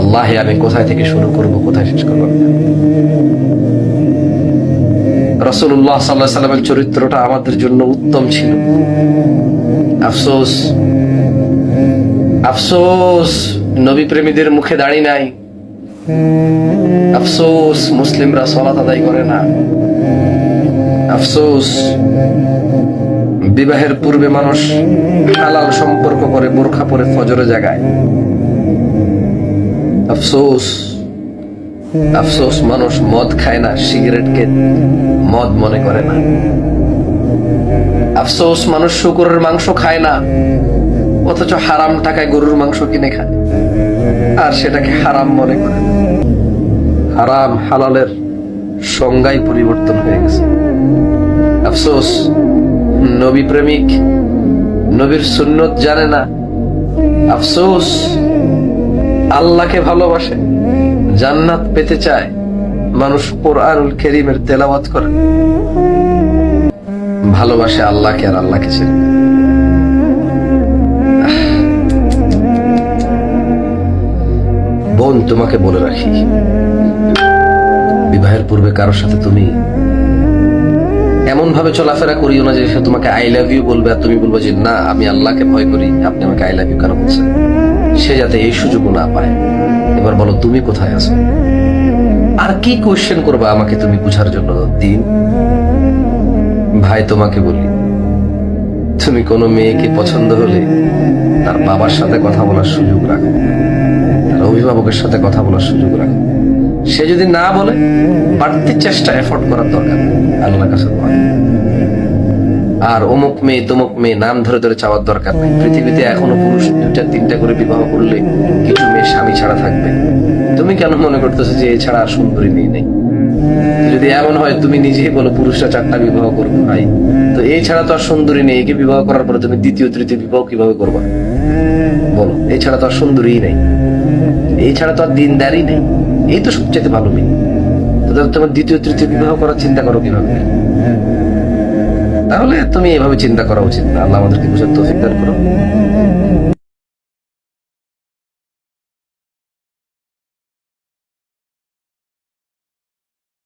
আল্লাহে আমি কোথায় থেকে শুরু করব, কোথায় শেষ করব? রাসূলুল্লাহ সাল্লাল্লাহু আলাইহি সাল্লামের চরিত্রটা আমাদের জন্য উত্তম ছিল। আফসোস, আফসোস নবী প্রেমীদের মুখে দাড়ি নাই। আফসোস মুসলিমরা সালাত আদায় করে না। আফসোস বিবাহের পূর্বে মানুষ হালাল সম্পর্ক করে বোরখা পরে ফজরে জাগায়। আফসোস, আফসোস মানুষ মদ খায় না, সিগারেটকে মদ মনে করে না। আফসোস মানুষ শুকরের মাংস খায় না, অথচ হারাম টাকায় গরুর মাংস কিনে খায় আর সেটাকে হারাম মনে করে। হারাম হালালের সংজ্ঞাই পরিবর্তন হয়ে গেছে। আফসোস নবী প্রেমিক নবীর সুন্নত জানে না। আফসোস আল্লাহকে ভালোবাসে, জান্নাত পেতে চায়, মানুষ কোরআনুল কারীমের তেলাওয়াত করে, ভালোবাসে আল্লাহকে আর আল্লাহকে ছেড়ে। বোন, তোমাকে বলে রাখি, বিবাহের পূর্বে কারোর সাথে তুমি এমন ভাবে চলাফেরা করিও না যে সে তোমাকে আই লাভ ইউ বলবে আর তুমি বলবো যে না আমি আল্লাহকে ভয় করি, আপনি আমাকে আই লাভ ইউ কেন বলছেন। সে যাতে এই সুযোগও না পায়। এবার বলো তুমি কোথায় আছো? আর কি কোয়েশ্চেন করবা আমাকে তুমি বুঝার জন্য? দিন ভাই, তোমাকে বলি, তুমি কোনো মেয়েকে পছন্দ হলে তার বাবার সাথে কথা বলার সুযোগ রাখো, তার অভিভাবকের সাথে কথা বলার সুযোগ রাখো। সে যদি না বলে বাড়তি চেষ্টা এফোর্ট করার দরকার আল্লাহর কাছে। আর অমুক মেয়ে তমুক মেয়ে নাম ধরে ধরে চাওয়ার দরকার নেই। পৃথিবীতে এখনো পুরুষ 2-3টা করে বিবাহ করলে কিছু মেয়ে স্বামী ছাড়া থাকবে। তুমি কেন মনে করতেছো যে এছাড়া আর সুন্দরী মেয়ে নেই? যদি এমন হয় তুমি নিজেই বলো পুরুষরা 4টা বিবাহ করবে ভাই, তো এই ছাড়া তো আর সুন্দরী নেই। একে বিবাহ করার পরে তুমি দ্বিতীয় তৃতীয় বিবাহ কিভাবে করবা বলো? এই ছাড়া তো আর সুন্দরী নেই, এই ছাড়া তো আর দিনদারি নেই। এই তো সবচেয়ে ভালো মেয়ে। তোমার দ্বিতীয় তৃতীয় বিবাহ করার চিন্তা করো কিভাবে? তাহলে তুমি এভাবে চিন্তা করা উচিত না। আল্লাহ আমাদেরকে বুঝার তৌফিক দান করো।